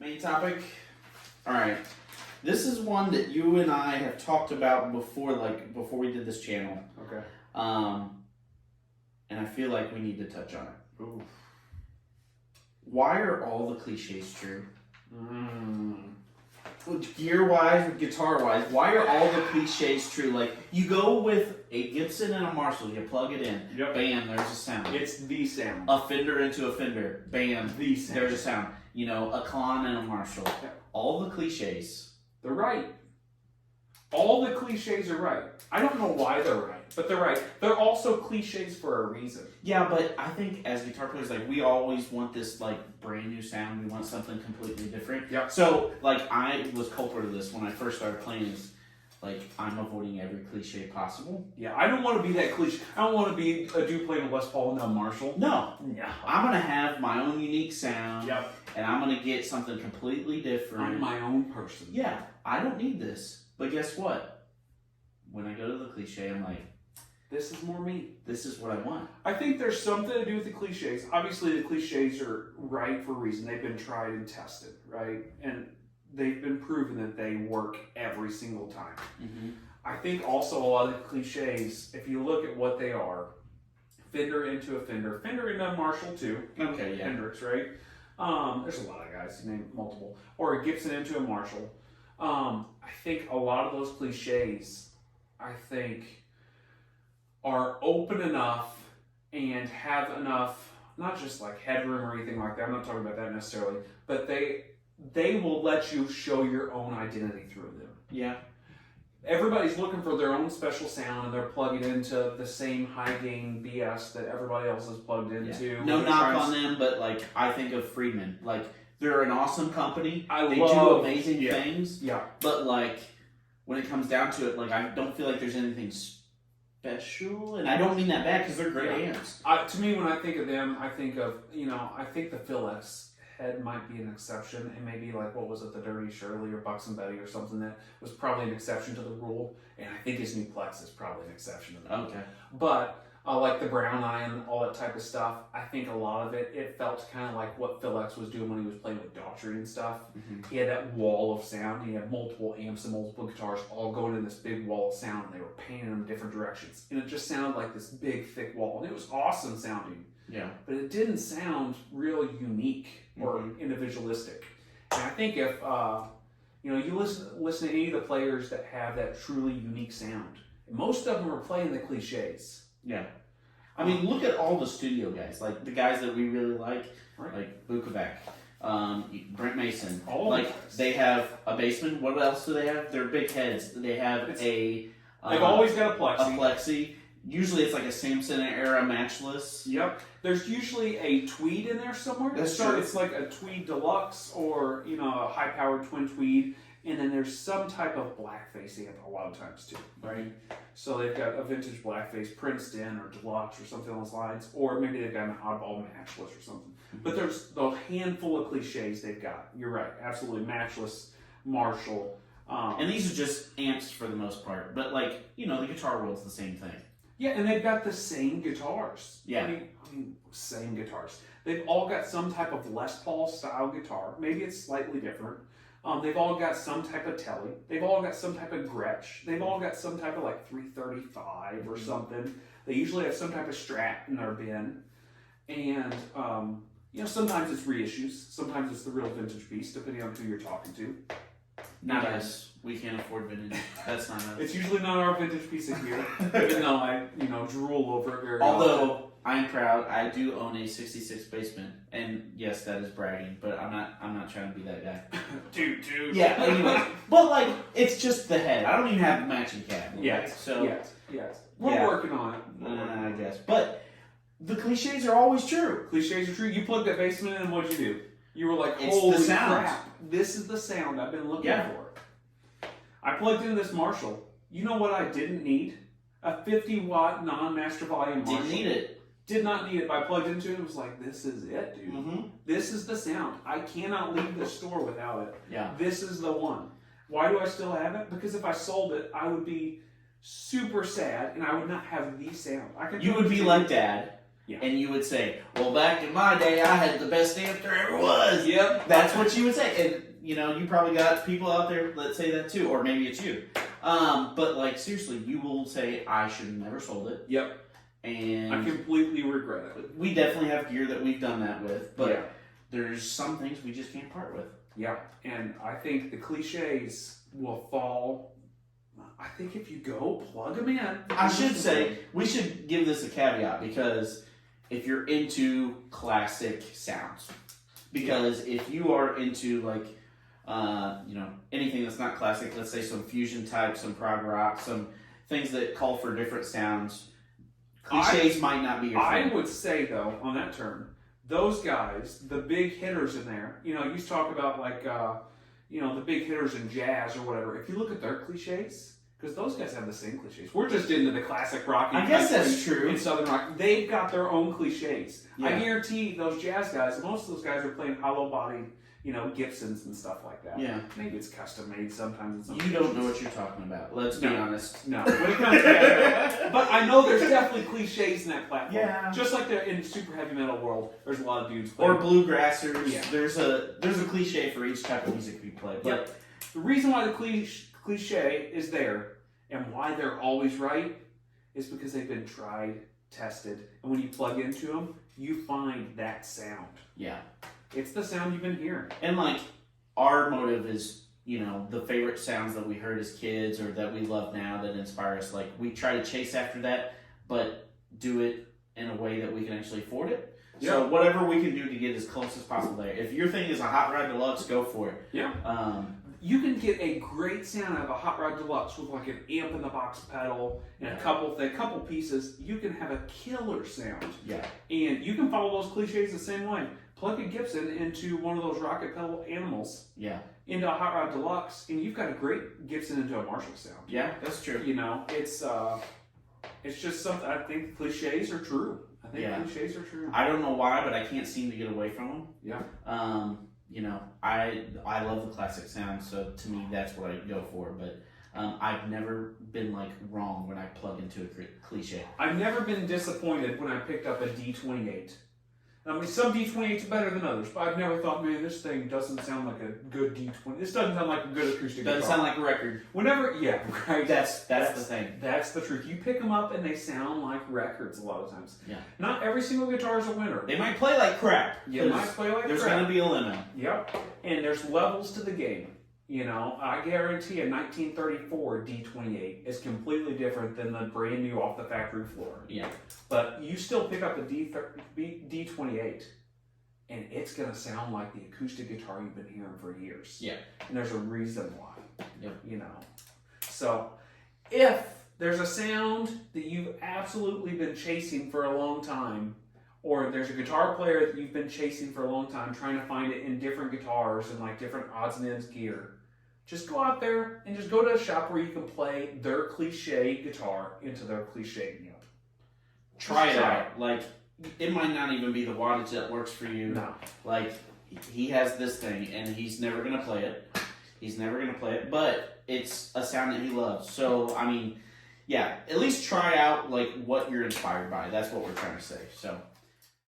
Main topic. All right. This is one that you and I have talked about before, before we did this channel. Okay. And I feel like we need to touch on it. Ooh. Why are all the cliches true? Gear-wise, guitar-wise, why are all the cliches true? Like, you go with a Gibson and a Marshall, you plug it in, bam, there's a sound. It's the sound. A Fender into a Fender, bam, the sound. there's a sound. You know, a Klon and a Marshall. All the cliches. They're right. All the cliches are right. I don't know why they're right, but they're right. They're also cliches for a reason. Yeah, but I think as guitar players, we always want this, brand new sound. We want something completely different. Yeah. So, I was culprit of this when I first started playing is, I'm avoiding every cliche possible. Yeah, I don't want to be that cliche. I don't want to be a dude playing a Les Paul and a Marshall. No. Yeah. I'm going to have my own unique sound. Yep. And I'm going to get something completely different. I'm my own person. Yeah, I don't need this. But guess what? When I go to the cliche, I'm like, this is more me. This is what I want. I think there's something to do with the cliches. Obviously, the cliches are right for a reason. They've been tried and tested, right? And they've been proven that they work every single time. Mm-hmm. I think also a lot of the cliches, if you look at what they are, Fender into a Fender into a Marshall too. Okay, yeah. Hendrix, right? There's a lot of guys, you name multiple. Or a Gibson into a Marshall. I think a lot of those cliches, are open enough and have enough, not just headroom or anything like that. I'm not talking about that necessarily, but they will let you show your own identity through them. Yeah. Everybody's looking for their own special sound, and they're plugging into the same high gain BS that everybody else is plugged into. Yeah. No knock on them, but I think of Friedman. They're an awesome company. They do amazing things. Yeah. But when it comes down to it, I don't feel like there's anything special, and I don't mean that bad because they're great amps. To me, when I think of them, I think of I think the Phil X head might be an exception, and maybe what was it, the Dirty Shirley or Bucks and Betty or something that was probably an exception to the rule, and I think his new Plex is probably an exception to the rule. Okay. But the Brown Eye and all that type of stuff, I think a lot of it felt kind of like what Phil X was doing when he was playing with Daughtry and stuff. Mm-hmm. He had that wall of sound. He had multiple amps and multiple guitars all going in this big wall of sound, and they were painting them in different directions. And it just sounded like this big, thick wall, and it was awesome sounding. Yeah. But it didn't sound real unique or individualistic. And I think if you listen to any of the players that have that truly unique sound, most of them are playing the cliches. Yeah. I mean, look at all the studio guys, the guys that we really like Bukovac, Brent Mason. They have a bassman. What else do they have? They're big heads. They have they've always got a plexi. A plexi. Usually it's a Samson era matchless. Yep. There's usually a tweed in there somewhere. That's true. It's like a tweed deluxe or a high powered twin tweed. And then there's some type of blackface amp a lot of times too, right? So they've got a vintage blackface Princeton or Deluxe or something along those lines, or maybe they've got an oddball matchless or something. Mm-hmm. But there's the handful of cliches they've got. You're right, absolutely. Matchless, Marshall. And these are just amps for the most part. But the guitar world's the same thing. Yeah, and they've got the same guitars. Yeah. I mean, same guitars. They've all got some type of Les Paul style guitar. Maybe it's slightly different. They've all got some type of Telly. They've all got some type of Gretsch. They've all got some type of 335 or something. They usually have some type of Strat in their bin. And, sometimes it's reissues. Sometimes it's the real vintage piece, depending on who you're talking to. Not us. We can't afford vintage. That's not us. It's usually not our vintage piece of gear, even though I, drool over it very Although, often. I'm proud, I do own a 66 basement, and yes, that is bragging, but I'm not trying to be that guy. Dude. Yeah, anyways. But, it's just the head. I don't even have the matching cab. Yes, So, yes. We're working on it. I guess. But, the cliches are always true. Cliches are true. You plugged that basement in, and what'd you do? You were like, it's holy the sound. crap, this is the sound I've been looking for. I plugged in this Marshall. You know what I didn't need? A 50-watt non-master volume Marshall. Didn't need it. Did not need it, but I plugged into it and was like, this is it, dude. Mm-hmm. This is the sound. I cannot leave the store without it. Yeah. This is the one. Why do I still have it? Because if I sold it, I would be super sad, and I would not have the sound. You would be like Dad. Yeah. And you would say, well, back in my day, I had the best amp there ever was. Yep. That's what you would say. And, you know, you probably got people out there that say that too, or maybe it's you. But, like, seriously, you will say, I should have never sold it. Yep. And I completely regret it. we definitely have gear that we've done that with, but Yeah. there's some things we just can't part with. Yeah. And I think the cliches will fall. I think if you go, plug them in. I should say, we should give this a caveat, because if you're into classic sounds, because if you are into, like, you know, anything that's not classic, let's say some fusion type, some prog rock, some things that call for different sounds, cliches might not be your thing. I would say, though, on that term, those guys, the big hitters in there, you know, you talk about, like, you know, the big hitters in jazz or whatever. If you look at their cliches, because those guys have the same cliches. We're just into the classic rock. I guess that's true. In Southern rock, they've got their own cliches. Yeah. I guarantee those jazz guys, most of those guys are playing hollow body, you know, Gibsons and stuff like that. Yeah. Maybe it's custom made sometimes. You don't know what you're talking about. Let's be honest. No. When it comes to that, but I know there's definitely cliches in that platform. Yeah. Just like there in super heavy metal world, there's a lot of dudes playing. Or bluegrassers. Yeah. There's a cliche for each type of music we play. But Yep. The reason why the cliche is there and why they're always right is because they've been tried, tested, and when you plug into them, you find that sound. yeah. It's the sound you've been hearing. And, like, our motive is, you know, the favorite sounds that we heard as kids or that we love now that inspire us. Like, we try to chase after that, but do it in a way that we can actually afford it. Yeah. So whatever we can do to get as close as possible there. If your thing is a Hot Rod Deluxe, go for it. Yeah. You can get a great sound out of a Hot Rod Deluxe with like an amp in the box pedal and a couple pieces. You can have a killer sound. Yeah. And you can follow those cliches the same way. Plug a Gibson into one of those rocket pedal animals. Yeah. Into a Hot Rod Deluxe, and you've got a great Gibson into a Marshall sound. Yeah, that's true. You know, it's just something. I think cliches are true. I think cliches are true. I don't know why, but I can't seem to get away from them. Yeah. You know, I love the classic sound, so to me that's what I go for. But I've never been like wrong when I plug into a cliche. I've never been disappointed when I picked up a D28. I mean, some D28s are better than others, but I've never thought, man, this thing doesn't sound like a good D20. This doesn't sound like a good acoustic guitar. Doesn't sound like a record. Whenever, yeah, right. That's the thing. That's the truth. You pick them up and they sound like records a lot of times. Yeah. Not every single guitar is a winner. They might play like crap. You might play like there's crap. going to be a limit. Yep. And there's levels to the game. You know, I guarantee a 1934 D28 is completely different than the brand new off the factory floor. Yeah. But you still pick up a D28 and it's going to sound like the acoustic guitar you've been hearing for years. Yeah. And there's a reason why. Yep. You know. So, if there's a sound that you've absolutely been chasing for a long time, or there's a guitar player that you've been chasing for a long time, trying to find it in different guitars and like different odds and ends gear, just go out there and just go to a shop where you can play their cliche guitar into their cliche amp. Try it out. Like, it might not even be the wattage that works for you. No. Like, he has this thing, and he's never going to play it. He's never going to play it, but it's a sound that he loves. So, I mean, yeah, at least try out, like, what you're inspired by. That's what we're trying to say. So,